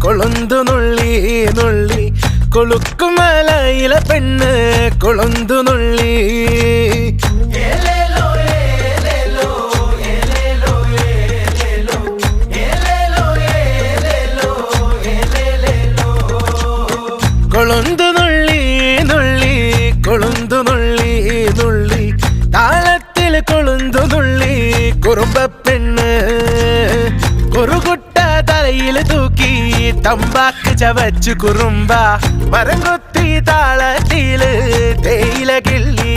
കൊളുന്തു നുള്ളി നുള്ളി കൊളുക്കുമലയിലെ പെണ്ണ് കൊളുന്തു നുള്ളി കൊളുന്തു നുള്ളി നുള്ളി കൊളുന്തു നുള്ളി നുള്ളി താളത്തിൽ കൊളുന്തു നുള്ളി കുറുമ്പ പെണ്ണ് കുറുകുട്ട തലയിൽ തൂക്കി തമ്പാക്ക് ചവച്ചു കുറുമ്പ മരം കൊത്തി താളത്തില് തേയില കിള്ളി